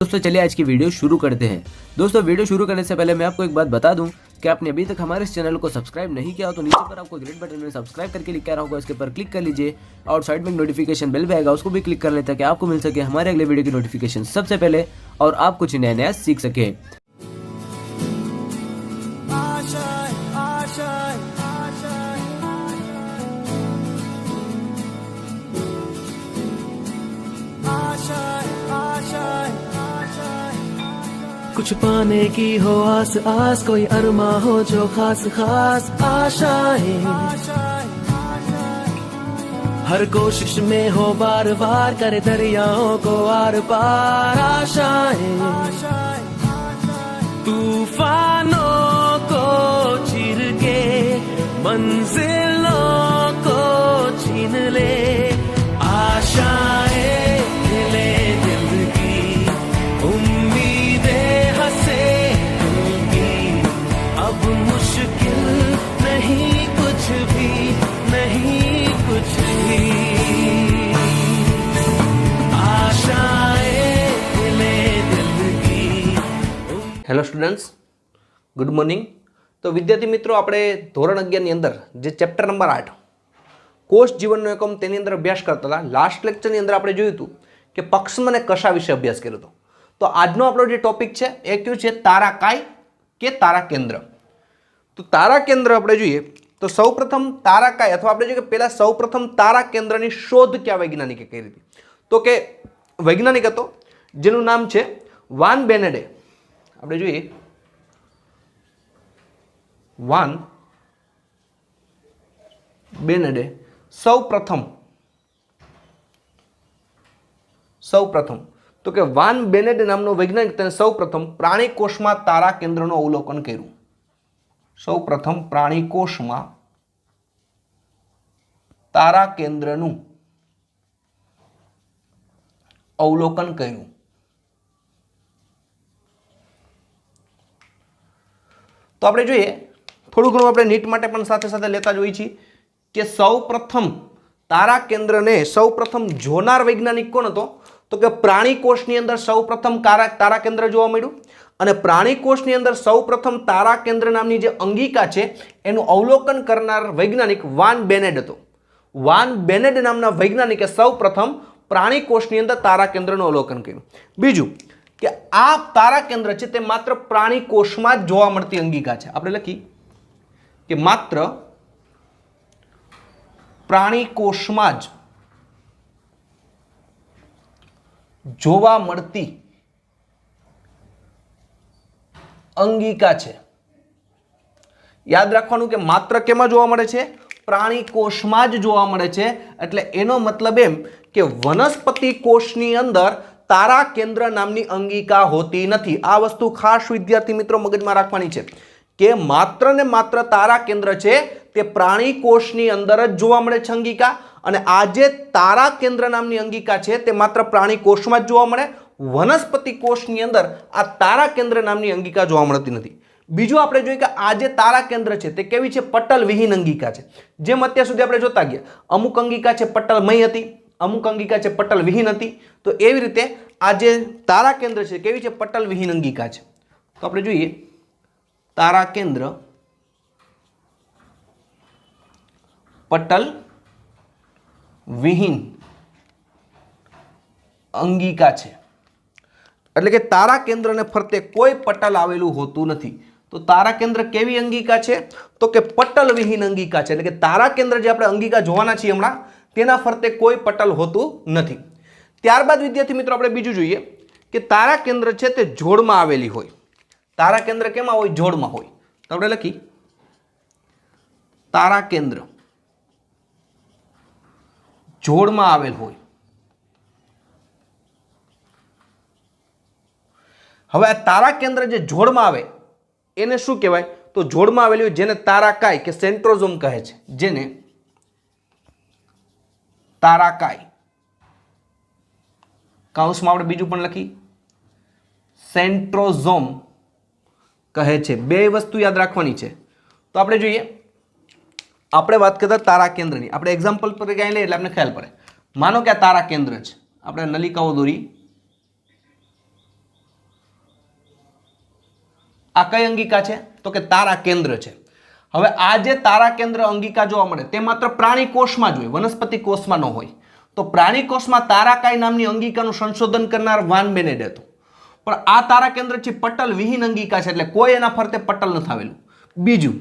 दोस्तों चलिए आज की वीडियो शुरू करते हैं। दोस्तों वीडियो शुरू करने से पहले मैं आपको एक बात बता दूं कि आपने अभी तक हमारे इस चैनल को सब्सक्राइब नहीं किया हो तो नीचे पर आपको ग्रीन बटन में सब्सक्राइब करके लिखा रहा होगा, इसके ऊपर क्लिक कर लीजिए और साइड में नोटिफिकेशन बेल भी आएगा, उसको भी क्लिक कर लें ताकि आपको मिल सके हमारे अगले वीडियो की नोटिफिकेशन सबसे पहले और आप कुछ नया नया सीख सके। कुछ पाने की हो आस आस, कोई अरमा हो जो खास खास आशाएं, हर कोशिश में हो बार बार, करे दरियाओं को आर पार आशाएं, तूफानों को चीर के मंजिलों को छीन ले, आशाएं ले दिल की, उम्मीदें हंसे दिल की, अब मुश्किल नहीं कुछ भी, नहीं कुछ भी, आशाएं ले दिल की। Hello students, good morning. तो विद्यार्थी मित्रों, આપણે ધોરણ 11 ની અંદર જે ચેપ્ટર નંબર 8 કોષ જીવનનો એકમ તેની અંદર અભ્યાસ કરતા હતા. લાસ્ટ લેક્ચરની અંદર આપણે જોયું હતું કે પક્ષમ અને કશા વિશે અભ્યાસ કર્યો હતો. તો આજનો આપણો જે ટોપિક છે એ કયું છે? તારાકાય કે તારા કેન્દ્ર. તો તારા કેન્દ્ર આપણે જોઈએ તો સૌપ્રથમ તારાકાય અથવા આપણે જોઈએ કે પહેલા સૌપ્રથમ તારા કેન્દ્રની શોધ કયા વૈજ્ઞાનિકે કરી હતી? તો કે વૈજ્ઞાનિક હતો જેનું નામ છે વાન બેનેડે. આપણે જોઈએ વાન બેનેડે સૌપ્રથમ તો કે વાન બેનેડે નામનો વૈજ્ઞાનિક તેને સૌપ્રથમ પ્રાણી કોષમાં તારા કેન્દ્રનું અવલોકન કર્યું. સૌપ્રથમ પ્રાણી કોષમાં તારા કેન્દ્રનું અવલોકન કર્યું. તો આપણે જોઈએ થોડું ઘણું આપણે નીટ માટે પણ સાથે સાથે લેતા જ હોઈએ છીએ કે સૌપ્રથમ તારા કેન્દ્રને સૌપ્રથમ જોનાર વૈજ્ઞાનિક કોણ હતો? તો કે પ્રાણી કોષની અંદર સૌપ્રથમ તારા કેન્દ્ર જોવા મળ્યું અને પ્રાણી કોષની અંદર સૌપ્રથમ તારા કેન્દ્ર નામની જે અંગિકા છે એનું અવલોકન કરનાર વૈજ્ઞાનિક વાન બેનેડ હતો. વાન બેનેડ નામના વૈજ્ઞાનિકે સૌપ્રથમ પ્રાણી કોષની અંદર તારા કેન્દ્રનું અવલોકન કર્યું. બીજું કે આ તારા કેન્દ્ર છે તે માત્ર પ્રાણી કોષમાં જ જોવા મળતી અંગિકા છે. આપણે લખી કે માત્ર પ્રાણી કોષમાં જ જોવા મળતી અંગિકા છે. યાદ રાખવાનું કે માત્ર કેમાં જોવા મળે છે? પ્રાણી કોષમાં જ જોવા મળે છે. એટલે એનો મતલબ એમ કે વનસ્પતિ કોષની અંદર તારા કેન્દ્ર નામની અંગિકા હોતી નથી. આ વસ્તુ ખાસ વિદ્યાર્થી મિત્રો મગજમાં રાખવાની છે કે માત્ર ને માત્ર તારા કેન્દ્ર છે તે પ્રાણી કોષની અંદર જ જોવા મળે છે અંગિકા, અને આ જે તારા કેન્દ્ર નામની અંગિકા છે તે માત્ર પ્રાણી કોષમાં જ જોવા મળે. વનસ્પતિ કોષની અંદર આ તારા કેન્દ્ર નામની અંગિકા જોવા મળતી નથી. બીજું આપણે જોઈએ કે આ જે તારા કેન્દ્ર છે તે કેવી છે? પટલ વિહીન અંગિકા છે. જેમ અત્યાર સુધી આપણે જોતા ગયા, અમુક અંગિકા છે પટલમય હતી, અમુક અંગિકા છે પટલ વિહીન હતી. તો એવી રીતે આ જે તારા કેન્દ્ર છે કેવી છે? પટલ વિહીન અંગિકા છે. તો આપણે જોઈએ તારા કેન્દ્ર પટલ વિહીન અંગિકા છે. એટલે કે તારા કેન્દ્રને ફરતે કોઈ પટલ આવેલું હોતું નથી. તો તારા કેન્દ્ર કેવી અંગિકા છે? તો કે પટલ વિહીન અંગિકા છે. એટલે કે તારા કેન્દ્ર જે આપણે અંગિકા જોવાના છીએ હમણાં તેના ફરતે કોઈ પટલ હોતું નથી. ત્યારબાદ વિદ્યાર્થી મિત્રો આપણે બીજું જોઈએ કે તારા કેન્દ્ર છે તે જોડમાં આવેલી હોય. તારા કેન્દ્ર કેમાં હોય? જોડમાં હોય. તો આપણે લખી તારા કેન્દ્ર જોડમાં આવેલ હોય. હવે આ તારા કેન્દ્ર જે જોડમાં આવે એને શું કહેવાય? તો જોડમાં આવેલી હોય જેને તારાકાય કે સેન્ટ્રોઝોમ કહે છે. જેને તારાકાય, કૌંસમાં આપણે બીજું પણ લખી સેન્ટ્રોઝોમ કહે છે. બે વસ્તુ યાદ રાખવાની છે. તો આપણે જોઈએ, આપણે વાત કરતા તારા કેન્દ્રની, આપણે એક્ઝામ્પલ પર ક્યાંય લઈએ એટલે આપણે ખ્યાલ પડે. માનો કે આ તારા કેન્દ્ર છે, આપણે નલિકાઓ દોરી આ કઈ અંગિકા છે? તો કે તારા કેન્દ્ર છે. હવે આ જે તારા કેન્દ્ર અંગિકા જોવા મળે તે માત્ર પ્રાણી કોષમાં જ હોય, વનસ્પતિ કોષમાં ન હોય. તો પ્રાણી કોષમાં તારાકાય નામની અંગિકાનું સંશોધન કરનાર વાન બેનેડ હતું. પણ આ તારા કેન્દ્ર છે પટલ વિહીન અંગિકા છે, એટલે કોઈ એના ફરતે પટલ નથી આવેલું. બીજું,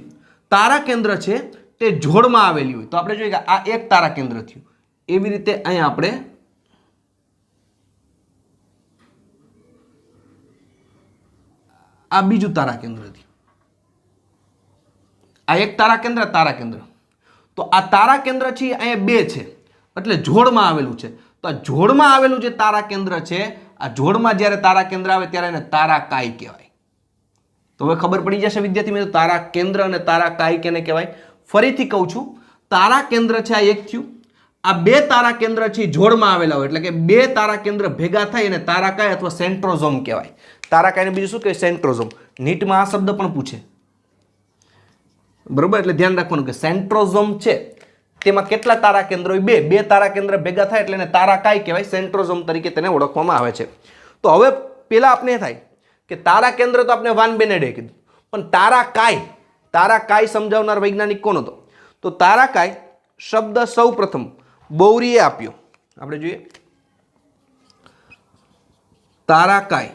તારા કેન્દ્ર છે તે જોડમાં આવેલી હોય. તો આપણે જોઈએ કે આ એક તારા કેન્દ્ર થયું. એવી રીતે અહીંયા આપણે આ બીજું તારા કેન્દ્ર થયું. આ એક તારા કેન્દ્ર. તો આ તારા કેન્દ્ર છે અહીંયા બે છે, એટલે જોડમાં આવેલું છે. તો આ જોડમાં આવેલું જે તારા કેન્દ્ર છે, આ જોડમાં જ્યારે તારા કેન્દ્ર આવે ત્યારે એને તારાકાય કહેવાય. તો હવે ખબર પડી જશે વિદ્યાર્થી મિત્રો, તારા કેન્દ્ર અને તારાકાય કેને કહેવાય. ફરીથી કહું છું, તારા કેન્દ્ર છે આ એક થયું. આ બે તારા કેન્દ્ર છે જોડમાં આવેલા હોય, એટલે કે બે તારા કેન્દ્ર ભેગા થાય અને તારાકાય અથવા સેન્ટ્રોઝોમ કહેવાય. તારાકાયને બીજું શું કહેવાય? સેન્ટ્રોઝોમ. નીટમાં આ શબ્દ પણ પૂછે, બરોબર? એટલે ધ્યાન રાખવાનું કે સેન્ટ્રોઝોમ છે તેમાં કેટલા તારા કેન્દ્ર હોય? બે તારા કેન્દ્ર ભેગા થાય એટલે એને તારાકાય કહેવાય. સેન્ટ્રોઝોમ તરીકે તેને ઓળખવામાં આવે છે. તો હવે પેલા આપણે થાય કે તારા કેન્દ્ર તો આપણે વાન બેનેડે કીધું, પણ તારાકાય સમજાવનાર વૈજ્ઞાનિક કોણ હતો? તો તારાકાય શબ્દ સૌ પ્રથમ બોવરીએ આપ્યો. આપણે જોઈએ તારાકાય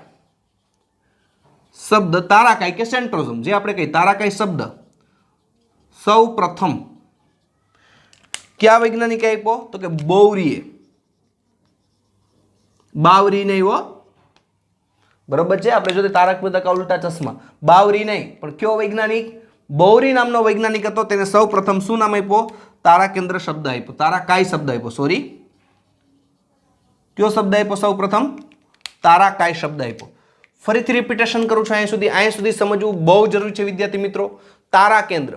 શબ્દ, તારાકાય કે સેન્ટ્રોઝોમ, જે આપણે કહીએ તારાકાય શબ્દ સૌ પ્રથમ ક્યાં વૈજ્ઞાનિકે આપ્યો? તો કે બોવરીએ. બાવરી નહીં હો, બરોબર છે? આપણે જોઈએ તારક મેહતા કા ઉલ્ટા ચશ્મા, બાવરી નહીં, પણ કયો વૈજ્ઞાનિક? બોવરી નામનો વૈજ્ઞાનિક હતો. તેને સૌ પ્રથમ શું નામ આપ્યો? તારા કેન્દ્ર શબ્દ આપ્યો, તારાકાય શબ્દ આપ્યો. સોરી, કયો શબ્દ આપ્યો? સૌ પ્રથમ તારાકાય શબ્દ આપ્યો. ફરીથી રિપીટેશન કરું છું. અહીંયા સુધી સમજવું બહુ જરૂરી છે વિદ્યાર્થી મિત્રો. તારા કેન્દ્ર,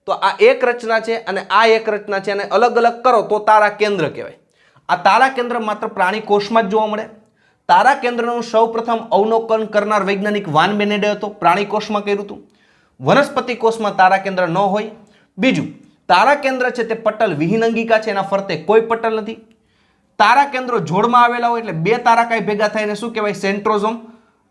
તો આ એક રચના છે અને આ એક રચના છે, અને અલગ અલગ કરો તો તારા કેન્દ્ર કહેવાય. આ તારા કેન્દ્ર માત્ર પ્રાણી કોષમાં જ જોવા મળે. તારા કેન્દ્રનું સૌપ્રથમ અવલોકન કરનાર વૈજ્ઞાનિક વાન બેનેડે હતો. પ્રાણી કોષમાં કર્યું હતું. વનસ્પતિ કોષમાં તારા કેન્દ્ર ન હોય. બીજું, તારા કેન્દ્ર છે તે પટલ વિહીન અંગિકા છે, એના ફરતે કોઈ પટલ નથી. તારા કેન્દ્રો જોડમાં આવેલા હોય એટલે બે તારાકાય ભેગા થાય એને શું કહેવાય? સેન્ટ્રોઝોમ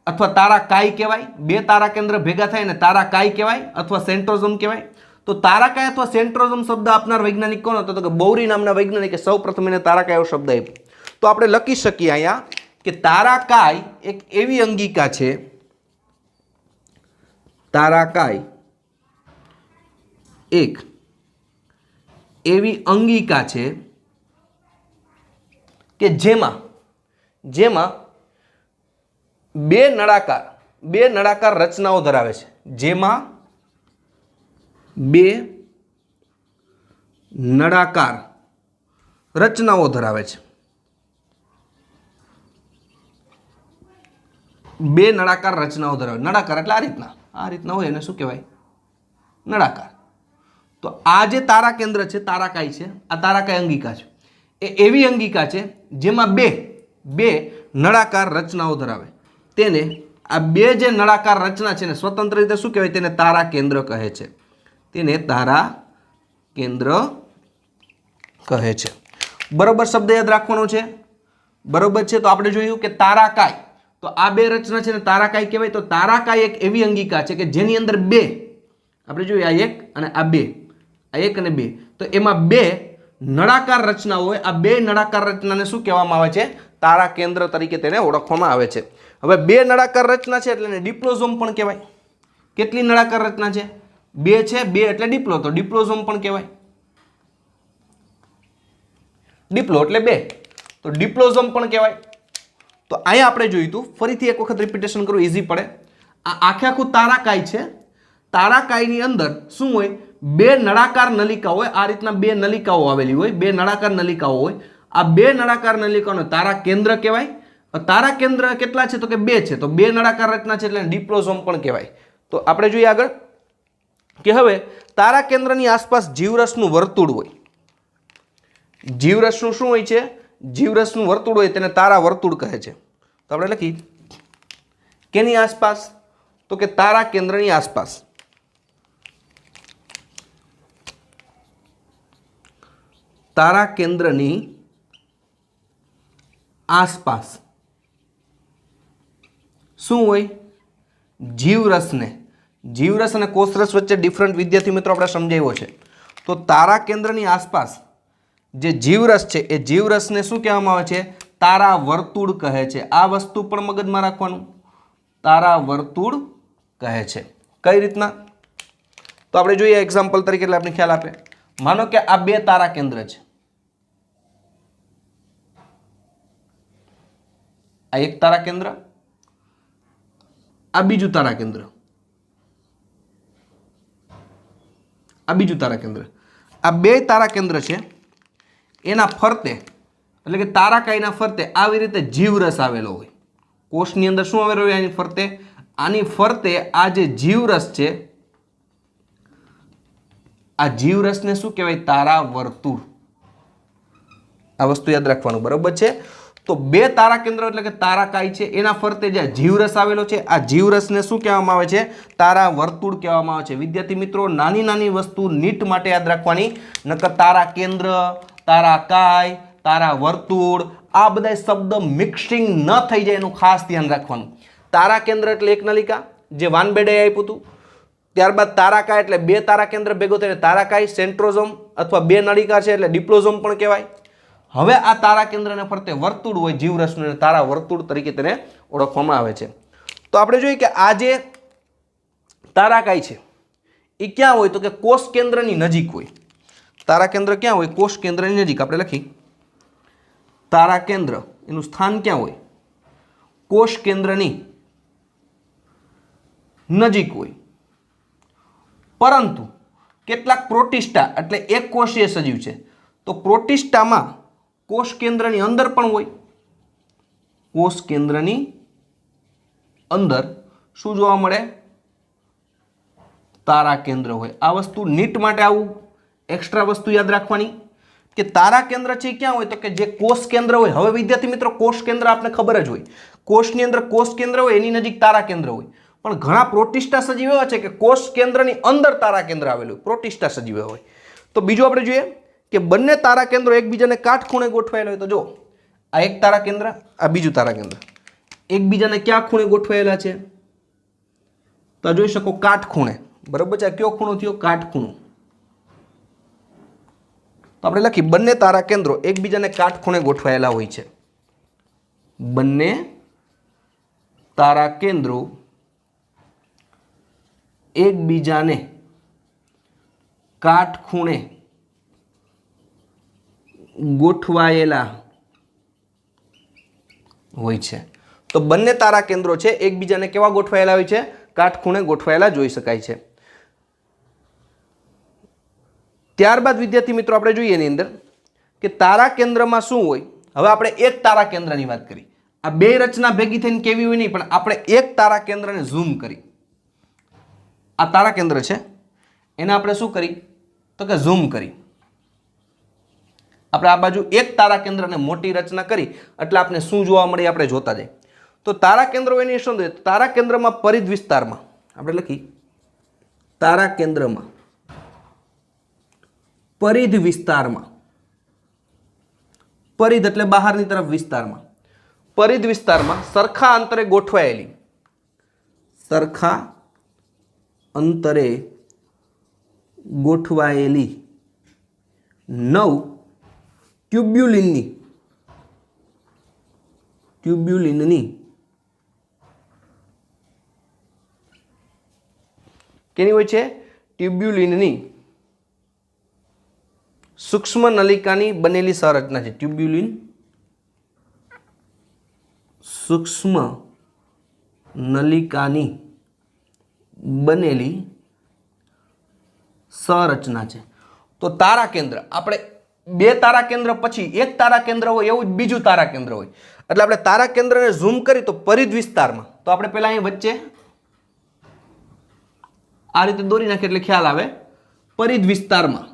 અથવા તારાકાય કહેવાય. બે તારા કેન્દ્ર ભેગા થાય ને તારાકાય કહેવાય અથવા સેન્ટ્રોઝોમ કહેવાય. તો તારાકાય અથવા સેન્ટ્રોઝોમ શબ્દ આપનાર વૈજ્ઞાનિક કોણ હતો? તો કે બોવરી નામના વૈજ્ઞાનિકે સૌપ્રથમ એને તારાકાય શબ્દ આપ્યો. તો આપણે લખી શકીએ અહીંયા કે તારાકાય એક એવી અંગિકા છે, તારાકાય એક એવી અંગિકા છે કે જેમાં બે નળાકાર રચનાઓ ધરાવે છે. જેમાં બે નળાકાર રચનાઓ ધરાવે છે. બે નળાકાર રચનાઓ ધરાવે. નળાકાર એટલે આ રીતના હોય એને શું કહેવાય? નળાકાર. તો આ જે તારા કેન્દ્ર છે, તારાકાય છે, આ તારાકાય અંગિકા છે, એ એવી અંગિકા છે જેમાં બે નળાકાર રચનાઓ ધરાવે. તેને આ બે જે નળાકાર રચના છે ને સ્વતંત્ર રીતે શું કહેવાય? તેને તારા કેન્દ્ર કહે છે. તેને તારા કેન્દ્ર કહે છે. બરોબર શબ્દ યાદ રાખવાનો છે. બરોબર છે? તો આપણે જોયું કે તારાકાય, તો આ બે રચના છે ને તારાકાય કહેવાય. તો તારાકાય એક એવી અંગિકા છે કે જેની અંદર બે, આપણે જોઈએ આ એક અને આ બે, આ એક અને બે, તો એમાં બે નળાકાર રચના હોય. આ બે નળાકાર રચનાને શું કહેવામાં આવે છે? તારા કેન્દ્ર તરીકે તેને ઓળખવામાં આવે છે. હવે બે નળાકાર રચના છે એટલે એને ડિપ્લોઝોમ પણ કહેવાય. કેટલી નળાકાર રચના છે? બે છે, બે એટલે ડિપ્લો, તો ડિપ્લોઝોમ પણ કહેવાય. ડિપ્લો એટલે બે, તો ડિપ્લોઝોમ પણ કહેવાય. તો અહીંયા આપણે જોયું હતું, ફરીથી એક વખત રિપીટેશન કરવું ઈઝી પડે. આ આખું તારાકાય છે. તારાકાયની અંદર શું હોય? બે નળાકાર નલિકા હોય. આ રીતના બે નલિકાઓ આવેલી હોય, બે નળાકાર નલિકાઓ હોય. આ બે નળાકાર નલિકાઓને તારા કેન્દ્ર કહેવાય. તારા કેન્દ્ર કેટલા છે? તો કે બે છે. તો બે નળાકાર રચના છે એટલે ડિપ્લોઝોમ પણ કહેવાય. તો આપણે જોઈએ આગળ કે હવે તારા કેન્દ્રની આસપાસ જીવરસનું વર્તુળ હોય. જીવરસનું શું હોય છે? જીવરસનું વર્તુળ હોય, તેને તારા વર્તુળ કહે છે. તો આપણે લખી કેની આસપાસ? તો કે તારા કેન્દ્રની આસપાસ. તારા કેન્દ્રની આસપાસ શું હોય? જીવરસને જીવરસ અને કોષરસ વચ્ચે ડિફરન્ટ વિદ્યાર્થી મિત્રો આપણે સમજાવ્યો છે. તો તારા કેન્દ્રની આસપાસ જે જીવરસ છે એ જીવરસને શું કહેવામાં આવે છે? તારા વર્તુળ કહે છે. આ વસ્તુ પણ મગજમાં રાખવાનું, તારા વર્તુળ કહે છે. કઈ રીતના? તો આપણે જોઈએ એક્ઝામ્પલ તરીકે, એટલે આપણે ખ્યાલ આપે. માનો કે આ બે તારા કેન્દ્ર છે. આ એક તારા કેન્દ્ર, આ બીજું તારા કેન્દ્ર, આ બીજું તારા કેન્દ્ર. આ બે તારા કેન્દ્ર છે. એના ફરતે એટલે કે તારાકાયના ફરતે આવી રીતે જીવરસ આવેલો હોય. કોષની અંદર શું આવેલો હોય? આની ફરતે, આની ફરતે આ જે જીવરસ છે, આ જીવરસને શું કહેવાય? તારા વર્તુળ. આ વસ્તુ યાદ રાખવાનું, બરાબર છે? તો બે તારા કેન્દ્ર એટલે કે તારાકાય છે, એના ફરતે જે જીવરસ આવેલો છે, આ જીવરસને શું કહેવામાં આવે છે? તારા વર્તુળ કહેવામાં આવે છે. વિદ્યાર્થી મિત્રો, નાની નાની વસ્તુ નીટ માટે યાદ રાખવાની, નકર તારા કેન્દ્ર, તારાકાય, તારા વર્તુળ આ બધા શબ્દ મિક્સિંગ ન થઈ જાય એનું ખાસ ધ્યાન રાખવાનું. તારા કેન્દ્ર એટલે એક નલિકા, જે વાનબેડે આપ્યું હતું. ત્યારબાદ તારાકાય એટલે બે તારા કેન્દ્ર ભેગો થઈને તારાકાય, સેન્ટ્રોઝોમ અથવા બે નળિકા છે એટલે ડિપ્લોઝોમ પણ કહેવાય. હવે આ તારા કેન્દ્રને ફરતે વર્તુળ હોય જીવરસનું, તારા વર્તુળ તરીકે તેને ઓળખવામાં આવે છે. તો આપણે જોઈએ કે આ જે તારાકાય છે એ ક્યાં હોય? તો કે કોષ કેન્દ્રની નજીક હોય. તારા કેન્દ્ર ક્યાં હોય? કોષ કેન્દ્રની નજીક. આપણે લખી તારા કેન્દ્ર, એનું સ્થાન ક્યાં હોય? કોષ કેન્દ્રની નજીક હોય. પરંતુ કેટલાક પ્રોટિસ્ટા એટલે એક કોષીય સજીવ છે, તો પ્રોટિસ્ટામાં કોષ કેન્દ્રની અંદર પણ હોય. કોષ કેન્દ્રની અંદર શું જોવા મળે? તારા કેન્દ્ર હોય. આ વસ્તુ નીટ માટે આવું એક્સ્ટ્રા વસ્તુ યાદ રાખવાની કે તારા કેન્દ્ર છે ક્યાં હોય? તો કે જે કોષ કેન્દ્ર હોય. હવે વિદ્યાર્થી મિત્રો, કોષ કેન્દ્ર આપણે ખબર જ હોય, કોષની અંદર કોષ કેન્દ્ર હોય, એની નજીક તારા કેન્દ્ર હોય. પણ ઘણા પ્રોટિસ્ટા સજીવ એવા છે કે કોષ કેન્દ્રની અંદર તારા કેન્દ્ર આવેલું હોય, પ્રોટિસ્ટા સજીવ હોય. તો બીજું આપણે જોઈએ કે બંને તારા કેન્દ્રો એકબીજાને કાટખૂણે ગોઠવાયેલા હોય. તો જો આ એક તારા કેન્દ્ર, આ બીજું તારા કેન્દ્ર એકબીજાને ક્યાં ખૂણે ગોઠવાયેલા છે? તો જોઈ શકો કાટખૂણે, બરાબર છે? આ કયો ખૂણો થયો? કાટખૂણો. તો આપણે લખી બંને તારા કેન્દ્રો એકબીજાને કાટખૂણે ગોઠવાયેલા હોય છે. બંને તારા કેન્દ્રો એકબીજાને કાટખૂણે ગોઠવાયેલા હોય છે. તો બંને તારા કેન્દ્રો છે એકબીજાને કેવા ગોઠવાયેલા હોય છે? કાટખૂણે ગોઠવાયેલા જોઈ શકાય છે. ત્યારબાદ વિદ્યાર્થી મિત્રો આપણે જોઈએ એની અંદર કે તારા કેન્દ્રમાં શું હોય. હવે આપણે એક તારા કેન્દ્રની વાત કરી. આ બે રચના ભેગી થઈને કેવી હોય નહીં, પણ આપણે એક તારા કેન્દ્રને ઝૂમ કરી. આ તારા કેન્દ્ર છે, એને આપણે શું કરી? તો કે ઝૂમ કરી. આપણે આ બાજુ એક તારા કેન્દ્રને મોટી રચના કરી એટલે આપણે શું જોવા મળે આપણે જોતા જઈએ. તો તારા કેન્દ્રો એની શું છે? તારા કેન્દ્રમાં પરિધ વિસ્તારમાં આપણે લખી તારા કેન્દ્રમાં પરિધ વિસ્તારમાં, પરિધ એટલે બહારની તરફ વિસ્તારમાં, પરિધ વિસ્તારમાં સરખા અંતરે ગોઠવાયેલી, સરખા અંતરે ગોઠવાયેલી 9 ટ્યુબ્યુલિનની કેની હોય છે? ટ્યુબ્યુલિનની સૂક્ષ્મ નલિકાની બનેલી સંરચના છે. ટ્યુબ્યુલિન સૂક્ષ્મ નલિકાની બનેલી સંરચના છે. તો તારા કેન્દ્ર, આપણે બે તારા કેન્દ્ર પછી એક તારા કેન્દ્ર હોય એવું જ બીજું તારા કેન્દ્ર હોય. એટલે આપણે તારા કેન્દ્રને ઝૂમ કરી તો પરિધ વિસ્તારમાં, તો આપણે પહેલા અહીં વચ્ચે આ રીતે દોરી નાખીએ એટલે ખ્યાલ આવે. પરિધ વિસ્તારમાં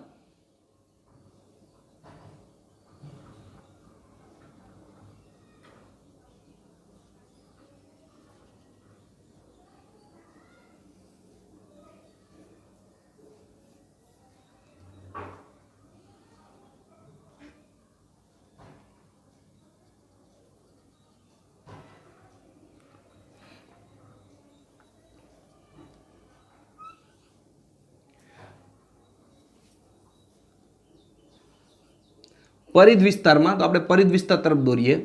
परिध विस्तारमा, तो आपणे परिध विस्तार तरफ दौड़ीए।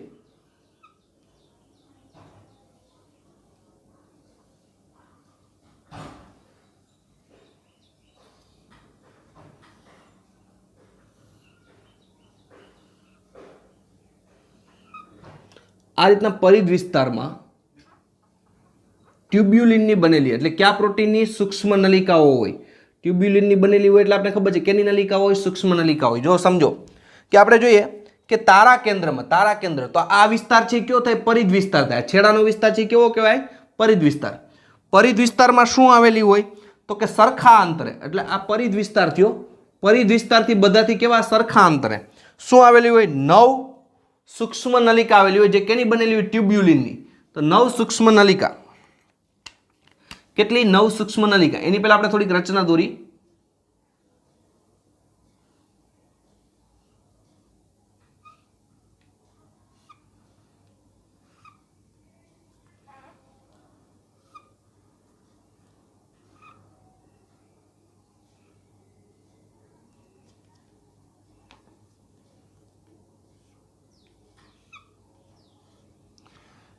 आ रीतना परिध विस्तारमा ट्यूब्युलिननी बनेली એટલે क्या प्रोटीननी सूक्ष्म नलिकाओ होय। ट्यूब्युलिननी बनेली होय એટલે આપણે ખબર છે કેની નલિકા હોય, सूक्ष्म नलिका હોય। જો સમજો કે આપણે જોઈએ કે તારા કેન્દ્ર તો આ વિસ્તાર છે કયો થાય, પરિધ વિસ્તાર થાય। છેડાનો વિસ્તાર છે કેવો કહેવાય, પરિધ વિસ્તાર। પરિધ વિસ્તારમાં શું આવેલી હોય તો કે સરખા અંતરે, એટલે આ પરિધ વિસ્તાર થયો। પરિધ વિસ્તારથી બધાથી કેવા સરખા અંતરે શું આવેલી હોય, 9 सूक्ष्म नलिका आवेली होय, जे केनी बनेली होय, ट्यूब्युलिननी। तो 9 सूक्ष्म नलिका, केटली 9 सूक्ष्म नलिका, एनी पहेला आपणे थोड़ीक रचना दोरी।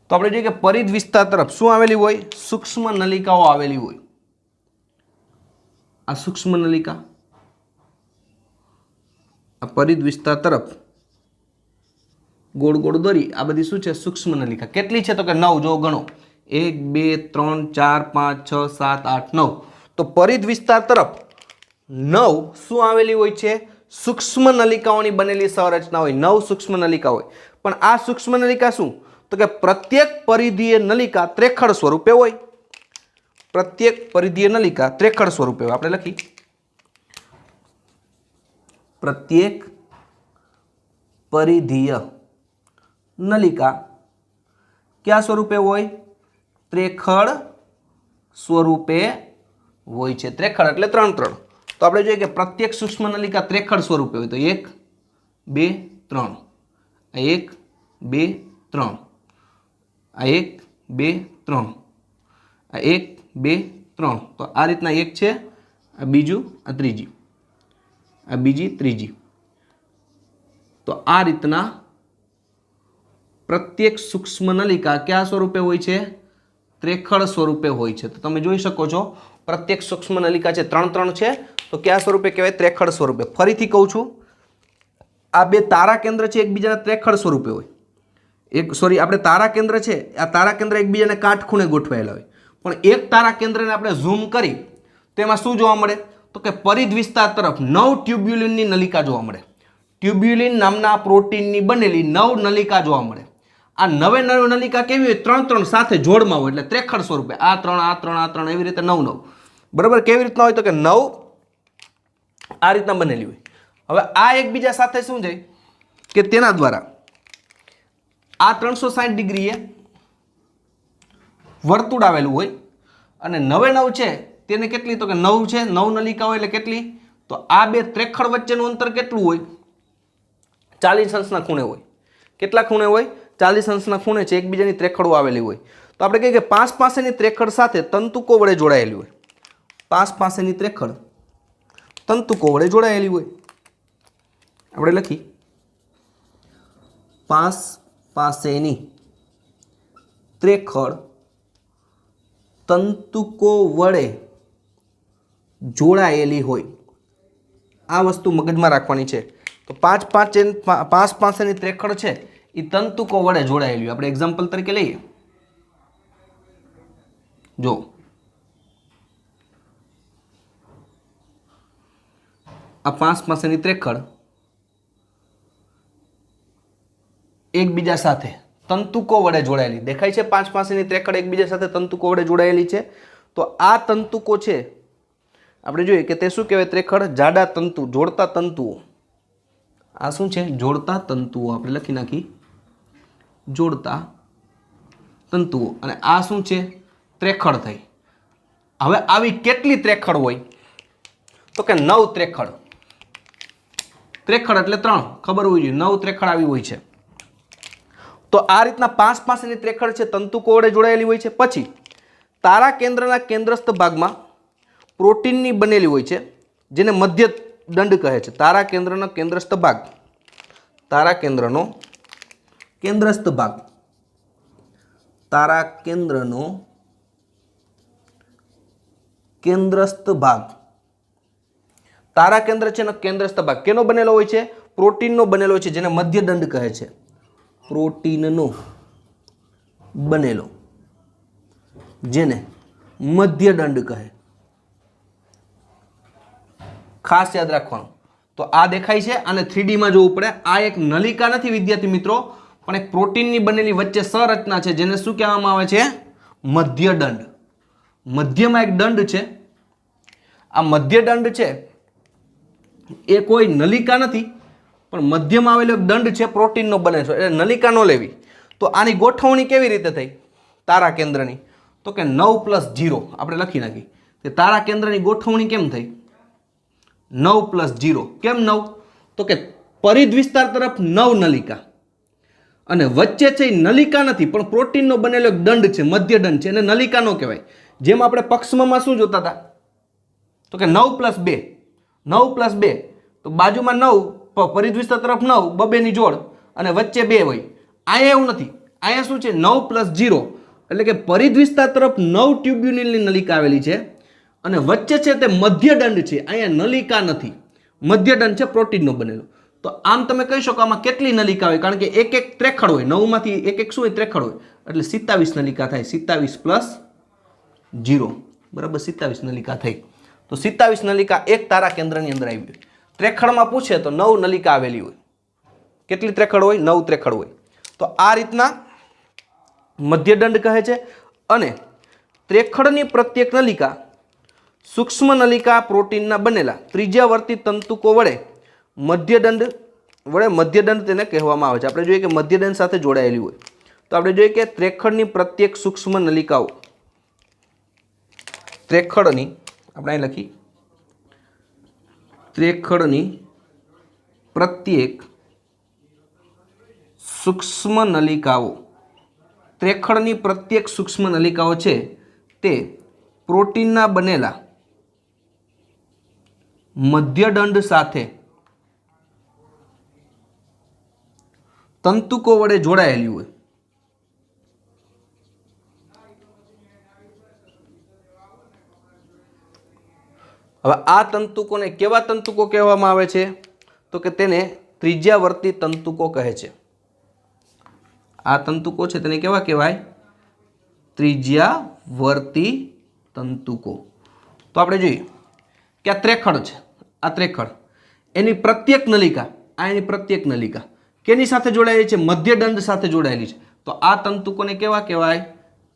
तो આપણે જોઈએ કે પરિધ વિસ્તાર તરફ શું આવેલી હોય, સૂક્ષ્મ નલિકાઓ આવેલી હોય। આ સૂક્ષ્મ નલિકા આ પરિધ વિસ્તાર તરફ गोल गोल દોરી, આ બધી શું છે, સૂક્ષ્મ નલિકા। કેટલી છે તો કે 9, જો ગણો 1 2 3 4 5 6 7 8 9। તો પરિધ વિસ્તાર તરફ 9 શું આવેલી હોય છે, સૂક્ષ્મ નલિકાઓની બનેલી સંરચના હોય। 9 સૂક્ષ્મ નલિકા હોય, પણ આ સૂક્ષ્મ નલિકા શું तो कि प्रत्येक परिधीय नलिका त्रेखड़ स्वरूपे होय। प्रत्येक परिधीय नलिका त्रेखड़ स्वरूपे होय। आपणे लखी प्रत्येक परिधीय नलिका क्या स्वरूपे होय, त्रेखड़ स्वरूपे होय छे। त्रेखड़ एटले 3-3। तो आपणे जोईए के प्रत्येक सूक्ष्म नलिका त्रेखड़ स्वरूपे होय। तो 1 2 3, 1 2 3, 1 2 3, 1 2 3। तो आ रीतना एक है, आ बीजू, आ त्रीजी, आ बीजी त्रीजी। तो आ रीतना प्रत्येक सूक्ष्म नलिका क्या स्वरूपे होय छे, त्रेखड़ स्वरूपे होय छे। तो तमे जोई शको छो प्रत्येक सूक्ष्म नलिका छे 3-3 छे, तो क्या स्वरूपे कहेवाय, त्रेखड़ स्वरूपे। फरीथी कहूं छुं, आ बे तारा केंद्र छे एकबीजाना त्रेखड़ स्वरूपे होय। एक सॉरी આપણે તારા કેન્દ્ર છે, આ તારા કેન્દ્ર એકબીજાને કાટખૂણે ગોઠવાયેલા હોય, પણ એક તારા કેન્દ્રને આપણે ઝૂમ કરી તો એમાં શું જોવા મળે તો કે પરિધ વિસ્તાર તરફ 9 ટ્યુબ્યુલિનની નલિકા જોવા મળે। ટ્યુબ્યુલિન નામના પ્રોટીનની બનેલી 9 નલિકા જોવા મળે। આ 9 નલિકા કેવી હોય, 3-3 સાથે જોડમાં હોય, એટલે ત્રેખડ સ્વરૂપે આ 3 આ 3 આ 3 એવી રીતે 9-9 બરાબર। કેવી રીતના હોય તો કે 9 આ રીતના બનેલી હોય। હવે આ એકબીજા સાથે શું જાય કે તેના દ્વારા आ 360 डिग्रीए वर्तुळ आवेलुं होय अने 9 छे तेने केटली तो के 9 छे 9 नलिका होय एटले केटली तो आ बे त्रेखड़ वच्चेनुं अंतर केटलुं होय 40 अंशना खूणे होय। केटला खूणे होय 40 अंशना खूणे छे एकबीजानी त्रेखड़ो आवेली होय। तो आपणे कहीए के 5 पासेनी त्रेखड़ साथे तंतुको वडे जोडायेली होय। 5 पासेनी त्रेखड़ तंतुको वडे जोडायेली होय। आपणे लखी 5 पासेनी त्रेखड़ तंतुको वडे जोड़ायेली होय। आ वस्तु मगज में राखवानी छे। तो 5 पासेनी त्रेखड़ छे ई तंतुको वडे जोड़ायेली। आपणे एक्जाम्पल तरीके लईए, जो आ 5 पासेनी त्रेखड़ एकबीजा साथे तंतुको वडे जोड़ायेली देखाय छे। 5 पासेनी त्रेखड़ एकबीजा साथे तंतुको वडे जोड़ायेली छे। तो आ तंतुको छे आपणे जोईए के ते शुं कहेवाय, त्रेखड़ जाडा तंतु जोड़ता तंतुओ। आ शुं छे, जोड़ता तंतुओ। आपणे लखी नाखी जोड़ता तंतुओ। अने आ शुं छे, त्रेखड़ थई। हवे आवी केटली त्रेखड़ होय तो के 9 त्रेखड़। त्रेखड़ एटले 3 खबर होवी जोईए। 9 त्रेखड़ आवी होय छे। तो आ रीतना 5 पासेनी त्रेखड़ छे तंतुको वडे जोड़ायेली होय छे। पछी तारा केंद्રના કેન્દ્રસ્થ ભાગમાં પ્રોટીનની બનેલી હોય છે, જેને મધ્ય દંડ કહે છે। તારા કેન્દ્રનો કેન્દ્રસ્થ ભાગ તારા કેન્દ્રનો કેન્દ્રસ્થ ભાગ, તારા કેન્દ્રનો કેન્દ્રસ્થ ભાગ. તારા કેન્દ્ર છે ને કેન્દ્રસ્થ ભાગ કેનો બનેલો હોય છે? પ્રોટીનનો બનેલો હોય છે, જેને મધ્યદંડ કહે છે. પ્રોટીનનો બનેલો, જેને મધ્યદંડ કહે. ખાસ યાદ રાખવાનું. તો આ દેખાય છે અને 3D માં જોવું પડે. આ એક નલિકા નથી વિદ્યાર્થી મિત્રો, પણ એક પ્રોટીનની બનેલી વચ્ચે સંરચના છે, જેને શું કહેવામાં આવે છે? મધ્યદંડ. મધ્યમાં એક દંડ છે. આ મધ્યદંડ છે એ કોઈ નલિકા નથી, પણ મધ્યમાં આવેલો એક દંડ છે, પ્રોટીનનો બને છે, એટલે નલિકા ન લેવી. તો આની ગોઠવણી કેવી રીતે થઈ તારા કેન્દ્રની? તો કે 9+0 આપણે લખી નાખી. કે તારા કેન્દ્રની ગોઠવણી કેમ થઈ? 9+0. કેમ 9? તો કે પરિધ વિસ્તાર તરફ 9 નલિકા અને વચ્ચે છે નલિકા નથી, પણ પ્રોટીનનો બનેલો એક દંડ છે, મધ્યદંડ છે, એને નલિકા ન કહેવાય. જેમ આપણે પક્ષમાં શું જોતા હતા? તો કે 9+2, 9+2, તો બાજુમાં 9, પરિધ વિસ્તાર તરફ 9, બબેની જોડ અને વચ્ચે 2 હોય. અહીંયા એવું નથી. અહીંયા શું છે? 9+0, એટલે કે પરિધ વિસ્તાર તરફ 9 ટ્યુબ્યુલિનની નલિકા આવેલી છે અને વચ્ચે છે તે મધ્યદંડ છે. અહીંયા નલિકા નથી, મધ્યદંડ છે, પ્રોટીનનો બનેલો. તો આમ તમે કહી શકો આમાં કેટલી નલિકા હોય? કારણ કે એક એક ત્રેખડ હોય, 9 માંથી એક એક શું હોય? ત્રેખડ હોય, એટલે 27 નલિકા થાય. 27+0 બરાબર 27 નલિકા થઈ. તો 27 નલિકા એક તારા કેન્દ્રની અંદર આવી હોય. ત્રેખડમાં પૂછે તો 9 નલિકા આવેલી હોય. કેટલી ત્રેખડ હોય? 9 ત્રેખડ હોય. તો આ રીતના મધ્યદંડ કહે છે. અને ત્રેખડની પ્રત્યેક નલિકા સૂક્ષ્મ નલિકા પ્રોટીનના બનેલા ત્રિજ્યાવર્તી તંતુકો વડે મધ્યદંડ તેને કહેવામાં આવે છે. આપણે જોઈએ કે મધ્યદંડ સાથે જોડાયેલી હોય. તો આપણે જોઈએ કે ત્રેખડની પ્રત્યેક સૂક્ષ્મ નલિકાઓ, ત્રેખડની આપણે અહીં લખી, ત્રેખડની પ્રત્યેક સૂક્ષ્મ નલિકાઓ, ત્રેખડની પ્રત્યેક સૂક્ષ્મ નલિકાઓ છે તે પ્રોટીનના બનેલા મધ્યદંડ સાથે તંતુકો વડે જોડાયેલી હોય. હવે આ તંતુકોને કેવા તંતુકો કહેવામાં આવે છે? તો કે તેને ત્રિજ્યાવર્તી તંતુકો કહે છે. આ તંતુકો છે તેને કેવા કહેવાય? ત્રિજ્યાવર્તી તંતુકો. તો આપણે જોઈએ કે આ ત્રેખડ છે, આ ત્રેખડ, એની પ્રત્યેક નલિકા, આ એની પ્રત્યેક નલિકા કેની સાથે જોડાયેલી છે? મધ્યદંડ સાથે જોડાયેલી છે. તો આ તંતુકોને કેવા કહેવાય?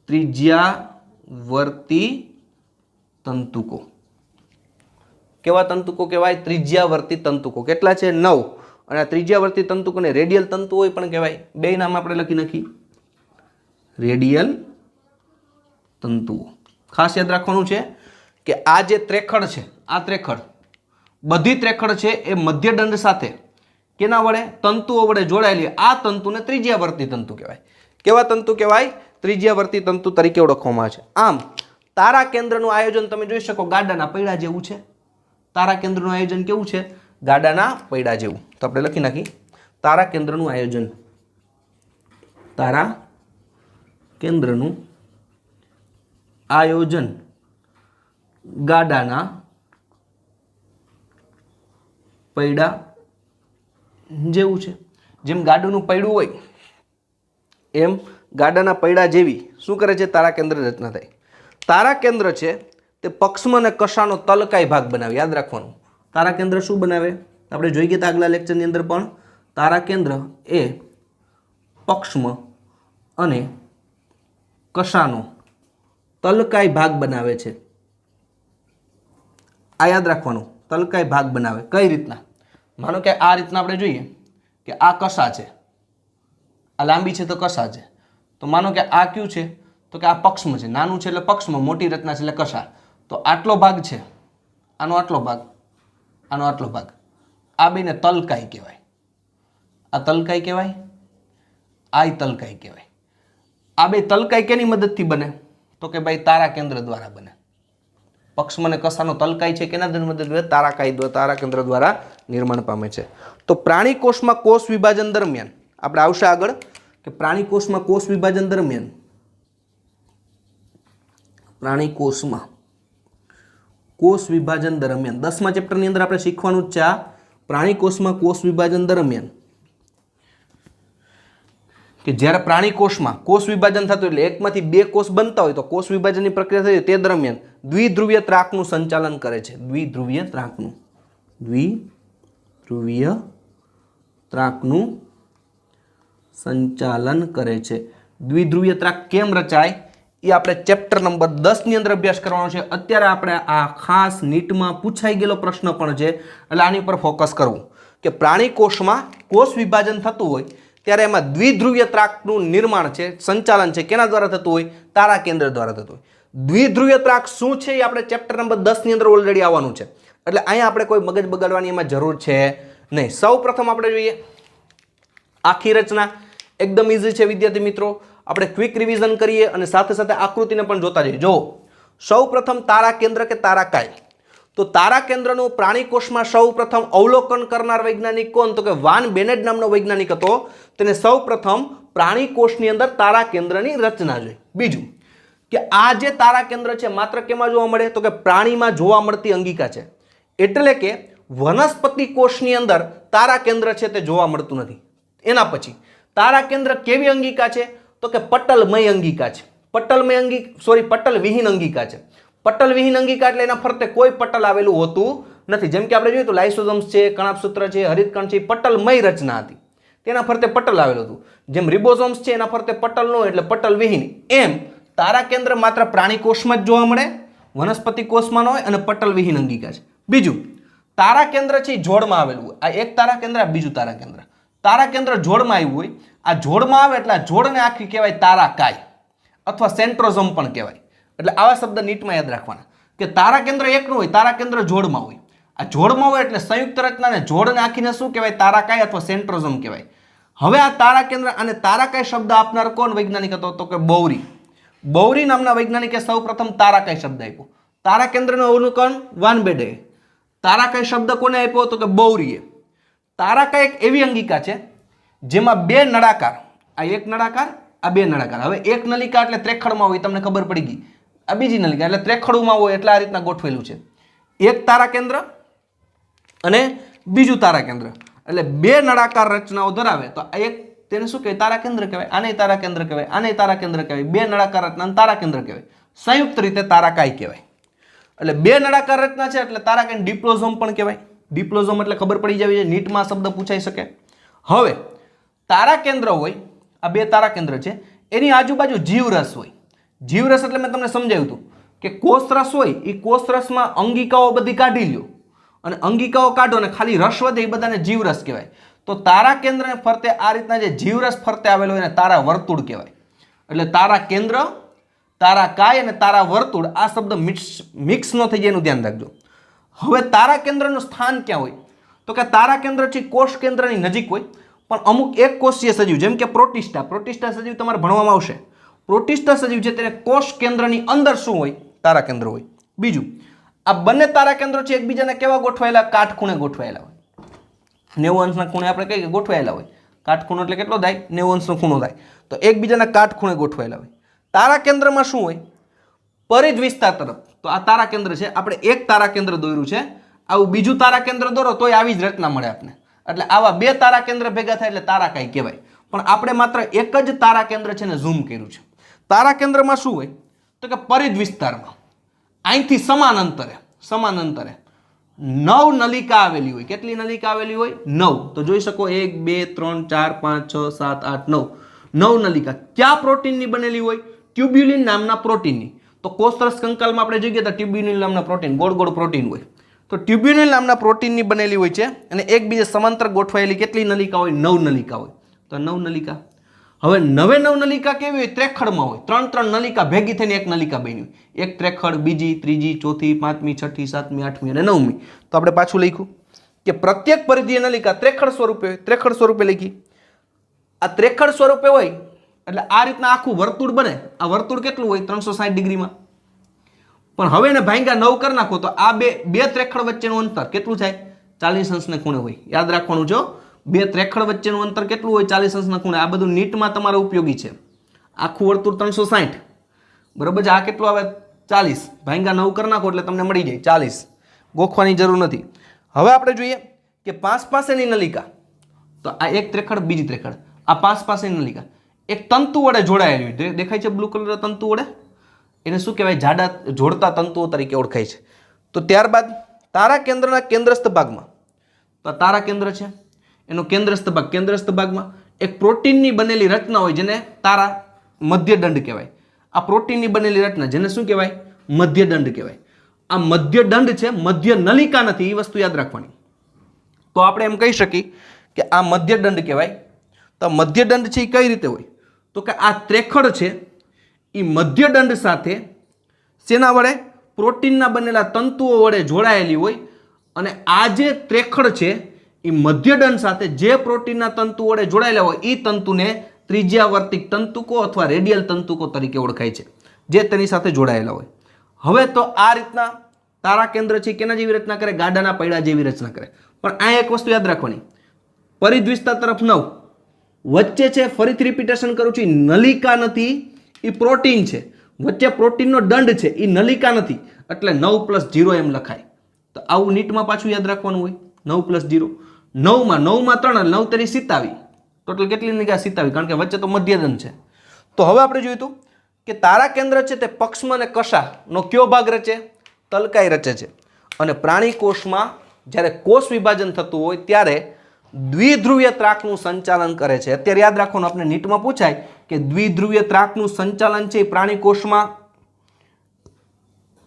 ત્રિજ્યાવર્તી તંતુકો. કેવા તંતુકો કહેવાય? ત્રિજ્યાવર્તી તંતુકો. કેટલા છે? 9. અને આ ત્રિજ્યાવર્તી તંતુકોને રેડિયલ તંતુ હોય પણ કહેવાય. બે નામ આપણે લખી નાખી, રેડિયલ તંતુઓ. ખાસ યાદ રાખવાનું છે કે આ જે ત્રેખડ છે, આ ત્રેખડ, બધી ત્રેખડ છે એ મધ્યદંડ સાથે કેના વડે? તંતુઓ વડે જોડાયેલી. આ તંતુને ત્રિજ્યાવર્તી તંતુ કહેવાય. કેવા તંતુ કહેવાય? ત્રિજ્યાવર્તી તંતુ તરીકે ઓળખવામાં આવે છે. આમ તારા કેન્દ્રનું આયોજન તમે જોઈ શકો ગાડાના પૈડા જેવું છે. તારા કેન્દ્રનું આયોજન કેવું છે? ગાડાના પૈડા જેવું. તો આપણે લખી નાખી તારા કેન્દ્રનું આયોજન. તારા કેન્દ્રનું આયોજન ગાડાના પૈડા જેવું છે. જેમ ગાડાનું પૈડું હોય એમ ગાડાના પૈડા જેવી શું કરે છે? તારા કેન્દ્ર રચના થાય. તારા કેન્દ્ર છે તે પક્ષમ અને કશાનો તલકાઈ ભાગ બનાવે. યાદ રાખવાનું, તારા કેન્દ્ર શું બનાવે? આપણે જોઈ ગયા આગલા લેક્ચરની અંદર પણ. તારા કેન્દ્ર એ પક્ષમ અને કશાનો તલકાઈ ભાગ બનાવે છે. આ યાદ રાખવાનું, તલકાઈ ભાગ બનાવે. કઈ રીતના? માનો કે આ રીતના આપણે જોઈએ કે આ કશા છે, આ લાંબી છે તો કશા છે. તો માનો કે આ કયું છે? તો કે આ પક્ષમ છે. નાનું છે એટલે પક્ષમ, મોટી રચના છે એટલે કશા. તો આટલો ભાગ છે, આનો આટલો ભાગ, આનો આટલો ભાગ, આ બેને તલકાઈ કહેવાય. આ તલકાઈ કહેવાય, આ તલકાઈ કહેવાય. આ બે તલકાઈ કેની મદદથી બને? તો કે ભાઈ તારા કેન્દ્ર દ્વારા બને. પક્ષમ અને કશાનો તલકાઈ છે કેના મદદ? તારા કેન્દ્ર દ્વારા નિર્માણ પામે છે. તો પ્રાણી કોષમાં કોષ વિભાજન દરમિયાન આપણે આવશે આગળ કે પ્રાણી કોષમાં કોષ વિભાજન દરમિયાન પ્રાણી કોષમાં કોષ વિભાજન દરમિયાન 10મા ચેપ્ટરની અંદર આપણે શીખવાનું જ છે આ પ્રાણી કોષમાં કોષ વિભાજન દરમિયાન કે જ્યારે પ્રાણી કોષમાં કોષ વિભાજન થતું એટલે એકમાંથી બે કોષ બનતા હોય તો કોષ વિભાજનની પ્રક્રિયા થઈ તે દરમિયાન દ્વિધ્રુવીય ત્રાકનું સંચાલન કરે છે. દ્વિધ્રુવીય ત્રાકનું સંચાલન કરે છે. દ્વિધ્રુવીય ત્રાક કેમ રચાય એ આપણે ચેપ્ટર નંબર 10 ની અંદર અભ્યાસ કરવાનો છે. અત્યારે આપણે આ ખાસ નીટમાં પૂછાઈ ગયેલો પ્રશ્ન પણ છે એટલે આની પર ફોકસ કરવું કે પ્રાણી કોષમાં કોષ વિભાજન થતું હોય ત્યારે એમાં દ્વિધ્રુવીય ત્રાકનું નિર્માણ છે, સંચાલન છે, કેના દ્વારા થતું હોય? તારા કેન્દ્ર દ્વારા થતું હોય. દ્વિધ્રુવીય ત્રાક શું છે એ આપણે ચેપ્ટર નંબર 10 ની અંદર ઓલરેડી આવવાનું છે એટલે અહીંયા આપણે કોઈ મગજ બગાડવાની એમાં જરૂર છે નહીં. સૌ પ્રથમ આપણે જોઈએ આખી રચના એકદમ ઇઝી છે વિદ્યાર્થી મિત્રો. આપણે ક્વિક રિવિઝન કરીએ અને સાથે સાથે આકૃતિને પણ જોતા જઈએ. જો સૌ પ્રથમ તારા કેન્દ્ર કે તારાકાય, તો તારા કેન્દ્રનું પ્રાણી કોષમાં સૌ પ્રથમ અવલોકન કરનાર વૈજ્ઞાનિક કોણ? તો કે વાન બેનેટ નામનો વૈજ્ઞાનિક હતો. તેને સૌ પ્રથમ પ્રાણી કોષની અંદર તારા કેન્દ્રની રચના જોઈ. બીજું કે આ જે તારા કેન્દ્ર છે માત્ર કેમાં જોવા મળે? તો કે પ્રાણીમાં જોવા મળતી અંગિકા છે. એટલે કે વનસ્પતિ કોષની અંદર તારા કેન્દ્ર છે તે જોવા મળતું નથી. એના પછી તારા કેન્દ્ર કેવી અંગિકા છે? તો કે પટલમય અંગિકા છે. પટલવિહીન અંગિકા છે. પટલવિહીન અંગિકા એટલે એના ફરતે કોઈ પટલ આવેલું હોતું નથી. જેમ કે આપણે જોયું તો લાઇસોસોમ્સ છે, કણાભસૂત્ર છે, હરિતકણ છે, પટલમય રચના હતી, તેના ફરતે પટલ આવેલું હતું. જેમ રિબોસોમ્સ છે એના ફરતે પટલ ન હોય એટલે પટલવિહીન. એમ તારા કેન્દ્ર માત્ર પ્રાણી કોષમાં જ જોવા મળે, વનસ્પતિ કોષમાં ન હોય અને પટલવિહીન અંગિકા છે. બીજું તારા કેન્દ્ર છે એ જોડમાં આવેલું હોય. આ એક તારા કેન્દ્ર, આ બીજું તારા કેન્દ્ર. તારા કેન્દ્ર જોડમાં આવ્યું હોય. આ જોડમાં આવે એટલે આ જોડને આખી કહેવાય તારાકાય અથવા સેન્ટ્રોઝોમ પણ કહેવાય. એટલે આવા શબ્દ નીટમાં યાદ રાખવાના કે તારા કેન્દ્ર એકનું હોય, તારા કેન્દ્ર જોડમાં હોય. આ જોડમાં હોય એટલે સંયુક્ત રચનાને જોડને આખીને શું કહેવાય? તારાકાય અથવા સેન્ટ્રોઝોમ કહેવાય. હવે આ તારા કેન્દ્ર અને તારાકાય શબ્દ આપનાર કોણ વૈજ્ઞાનિક હતો? તો કે બૌરી. બૌરી નામના વૈજ્ઞાનિકે સૌ પ્રથમ તારાકાય શબ્દ આપ્યો. તારા કેન્દ્રનું અવલોકન વાન બેડે. તારાકાય શબ્દ કોને આપ્યો? તો કે બૌરીએ. તારાકાય એક એવી અંગિકા છે જેમાં બે નળાકાર, આ એક નળાકાર, આ બે નળાકાર. હવે એક નલિકા એટલે ત્રેખડમાં હોય, તમને ખબર પડી ગઈ. આ બીજી નલિકા એટલે ત્રેખડુમાં હોય એટલે આ રીતના ગોઠવેલું છે. એક તારા કેન્દ્ર અને બીજું તારા કેન્દ્ર એટલે બે નળાકાર રચનાઓ ધરાવે તો આ એક તેને શું કહેવાય? તારા કેન્દ્ર કહેવાય. આને તારા કેન્દ્ર કહેવાય, આને તારા કેન્દ્ર કહેવાય. બે નળાકાર રચના તારા કેન્દ્ર કહેવાય. સંયુક્ત રીતે તારાકાય કહેવાય. એટલે બે નળાકાર રચના છે એટલે તારાકાય ડિપ્લોઝોમ પણ કહેવાય. ડિપ્લોઝોમ એટલે ખબર પડી જાય છે, નીટમાં શબ્દ પૂછાઈ શકે. હવે તારા કેન્દ્ર હોય, આ બે તારા કેન્દ્ર છે, એની આજુબાજુ જીવરસ હોય. જીવરસ એટલે મેં તમને સમજાવ્યું હતું કે કોષરસ હોય એ કોષરસમાં અંગિકાઓ બધી કાઢી લ્યો અને અંગિકાઓ કાઢો અને ખાલી રસ વધે એ બધાને જીવરસ કહેવાય. તો તારા કેન્દ્રને ફરતે આ રીતના જે જીવરસ ફરતે આવેલો હોય એને તારા વર્તુળ કહેવાય. એટલે તારા કેન્દ્ર, તારાકાય અને તારા વર્તુળ આ શબ્દ મિક્સ ન થઈ જાય એનું ધ્યાન રાખજો. હવે તારા કેન્દ્રનું સ્થાન ક્યાં હોય? તો કે તારા કેન્દ્ર છે કોષ કેન્દ્રની નજીક હોય પણ અમુક એક કોષીય સજીવ જેમ કે પ્રોટિસ્ટા સજીવ તમારે ભણવામાં આવશે. પ્રોટિસ્ટા સજીવ છે તેને કોષ કેન્દ્રની અંદર શું હોય? તારા કેન્દ્ર હોય. બીજું આ બંને તારા કેન્દ્રો છે એકબીજાને કેવા ગોઠવાયેલા? કાટખૂણે ગોઠવાયેલા હોય. 90 અંશના ખૂણે આપણે કહીએ ગોઠવાયેલા હોય. કાટખૂણો એટલે કેટલો થાય? 90 અંશનો ખૂણો થાય. તો એકબીજાના કાટખૂણે ગોઠવાયેલા હોય. તારા કેન્દ્રમાં શું હોય? પરિધ વિસ્તાર તરફ. તો આ તારા કેન્દ્ર છે, આપણે એક તારા કેન્દ્ર દોર્યું છે, આવું બીજું તારા કેન્દ્ર દોરો તોય આવી જ રચના મળે આપણે. એટલે આવા બે તારા કેન્દ્ર ભેગા થાય એટલે તારાકાય કહેવાય. પણ આપણે માત્ર એક જ તારા કેન્દ્ર છે ને ઝૂમ કર્યું છે. તારા કેન્દ્રમાં શું હોય? તો કે પરિધ વિસ્તારમાં અહીંથી સમાન અંતરે 9 નલિકા આવેલી હોય. કેટલી નલિકા આવેલી હોય? 9. તો જોઈ શકો 1 2 3 4 5 6 7 8 9 નલિકા. કયા પ્રોટીનની બનેલી હોય? ટ્યુબ્યુલિન નામના પ્રોટીનની. તો કોષરસ કંકાલમાં આપણે જોઈએ તો ટ્યુબ્યુલિન નામના પ્રોટીન, ગોળ ગોળ પ્રોટીન હોય. તો ટ્યુબ્યુલિન નામના પ્રોટીનની બનેલી હોય છે અને એકબીજે સમાંતર ગોઠવાયેલી કેટલી નલિકા હોય? 9 નલિકા હોય. તો 9 નલિકા. હવે 9 નલિકા કેવી હોય? ત્રેખડમાં હોય. 3 નલિકા ભેગી થઈને એક નલિકા બની હોય. એક ત્રેખડ, બીજી, ત્રીજી, ચોથી, પાંચમી, છઠ્ઠી, સાતમી, આઠમી અને 9મી. તો આપણે પાછું લખ્યું કે પ્રત્યેક પરિધીય નલિકા ત્રેખડ સ્વરૂપે લખી. આ ત્રેખડ સ્વરૂપે હોય એટલે આ રીતના આખું વર્તુળ બને. આ વર્તુળ કેટલું હોય? 360 ડિગ્રીમાં. પણ હવે એને ભાંગ્યા 9 કરી નાખો તો આ બે ત્રેખડ વચ્ચેનું અંતર કેટલું થાય? 40 અંશને ખૂણે હોય. યાદ રાખવાનું જો બે ત્રેખડ વચ્ચેનું અંતર કેટલું હોય 40 અંશના ખૂણે. આ બધું નીટમાં તમારે ઉપયોગી છે. આખું વર્તુળ 360 બરાબર છે. આ કેટલું આવે 40 ભાંગા 9 કરી નાખો એટલે તમને મળી જાય 40. ગોખવાની જરૂર નથી. હવે આપણે જોઈએ કે 5 પાસેની નલિકા. તો આ એક ત્રેખડ બીજી ત્રેખડ, આ 5 પાસેની નલિકા એક તંતુ વડે જોડાયેલી હોય. દેખાય છે બ્લુ કલર તંતુ વડે, એને શું કહેવાય? જાડા જોડતા તંતુઓ તરીકે ઓળખાય છે. તો ત્યારબાદ તારા કેન્દ્રના કેન્દ્રસ્થ ભાગમાં, તો તારા કેન્દ્ર છે એનો કેન્દ્રસ્થ ભાગમાં એક પ્રોટીનની બનેલી રચના હોય જેને તારા મધ્યદંડ કહેવાય. આ પ્રોટીનની બનેલી રચના જેને શું કહેવાય? મધ્યદંડ કહેવાય. આ મધ્યદંડ છે, મધ્ય નલિકા નથી, એ વસ્તુ યાદ રાખવાની. તો આપણે એમ કહી શકીએ કે આ મધ્યદંડ કહેવાય. તો મધ્યદંડ છે એ કઈ રીતે હોય? તો કે આ ત્રેખડ છે એ મધ્યદંડ સાથે શેના વડે? પ્રોટીનના બનેલા તંતુઓ વડે જોડાયેલી હોય. અને આ જે ત્રેખડ છે એ મધ્યદંડ સાથે જે પ્રોટીનના તંતુ વડે જોડાયેલા હોય એ તંતુને ત્રિજ્યાવર્તિક તંતુકો અથવા રેડિયલ તંતુકો તરીકે ઓળખાય છે, જે તેની સાથે જોડાયેલા હોય. હવે તો આ રીતના તારા કેન્દ્ર છે કેના જેવી રચના કરે? ગાડાના પૈડા જેવી રચના કરે. પણ આ એક વસ્તુ યાદ રાખવાની, પરિધ વિસ્તાર તરફ 9 વચ્ચે છે, ફરીથી રિપીટેશન કરું છું, નલિકા નથી, એ પ્રોટીન છે. વચ્ચે પ્રોટીનનો દંડ છે, એ નલિકા નથી, એટલે 9 + 0 એમ લખાય. તો આવું નીટમાં પાછું યાદ રાખવાનું હોય. 9 + 0 9માં 3 9 તેરી 27. ટોટલ કેટલી નલિકા? 27, કારણ કે વચ્ચે તો મધ્યદંડ છે. તો હવે આપણે જોયું હતું કે તારા કેન્દ્ર છે તે પક્ષમાં અને કશાનો કયો ભાગ રચે? તલકાઈ રચે છે. અને પ્રાણી કોષમાં જ્યારે કોષ વિભાજન થતું હોય ત્યારે દ્વિધ્રુવીય ત્રાકનું સંચાલન કરે છે. અત્યારે યાદ રાખવાનું, આપણે નીટમાં પૂછાય કે દ્વિધ્રુવીય ત્રાકનું સંચાલન છે એ પ્રાણી કોષમાં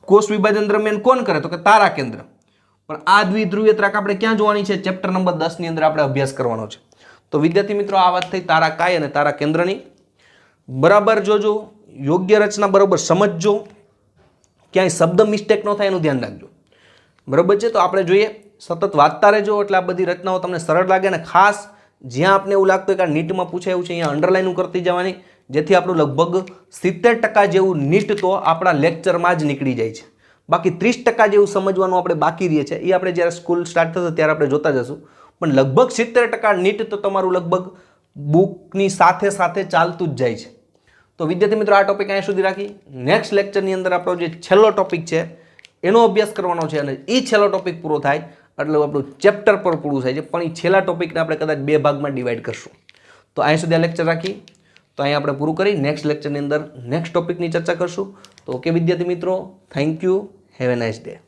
કોષ વિભાજન દરમિયાન કોણ કરે? તો કે તારા કેન્દ્ર. પણ આ દ્વિધ્રુવીય ત્રાક આપણે ક્યાં જોવાની છે? ચેપ્ટર નંબર 10 ની અંદર આપણે અભ્યાસ કરવાનો છે. તો વિદ્યાર્થી મિત્રો, આ વાત થઈ તારા કાય અને તારા કેન્દ્રની. બરાબર જોજો, યોગ્ય રચના બરાબર સમજજો, ક્યાંય શબ્દ મિસ્ટેક ન થાય એનું ધ્યાન રાખજો. બરાબર છે? તો આપણે જોઈએ, સતત વાંચતા રહેજો એટલે આ બધી રચનાઓ તમને સરળ લાગે. અને ખાસ જ્યાં આપને એવું લાગતું હોય કે આ નીટમાં પૂછાયું છે અહીંયા અંડરલાઈન કરતી જવાની, જેથી આપણું લગભગ 70% જેવું નીટ તો આપણા લેક્ચરમાં જ નીકળી જાય છે. બાકી 30% જેવું સમજવાનું આપણે બાકી રહીએ છીએ, એ આપણે જ્યારે સ્કૂલ સ્ટાર્ટ થશે ત્યારે આપણે જોતા જશું. પણ લગભગ 70% નીટ તો તમારું લગભગ બુકની સાથે સાથે ચાલતું જ જાય છે. તો વિદ્યાર્થી મિત્રો, આ ટોપિક અહીંયા સુધી રાખી. નેક્સ્ટ લેક્ચરની અંદર આપણો જે છેલ્લો ટોપિક છે એનો અભ્યાસ કરવાનો છે. અને એ છેલ્લો ટોપિક પૂરો થાય એટલે આપણું ચેપ્ટર પર પૂરું થાય છે. પણ એ છેલ્લા ટોપિકને આપણે કદાચ 2 ભાગમાં ડિવાઈડ કરશું. તો અહીંયા સુધી આ લેક્ચર રાખી, તો અહીંયા આપણે પૂરું કરી નેક્સ્ટ લેક્ચરની અંદર નેક્સ્ટ ટોપિકની ચર્ચા કરશું. તો ઓકે વિદ્યાર્થી મિત્રો, thank you, have a nice day.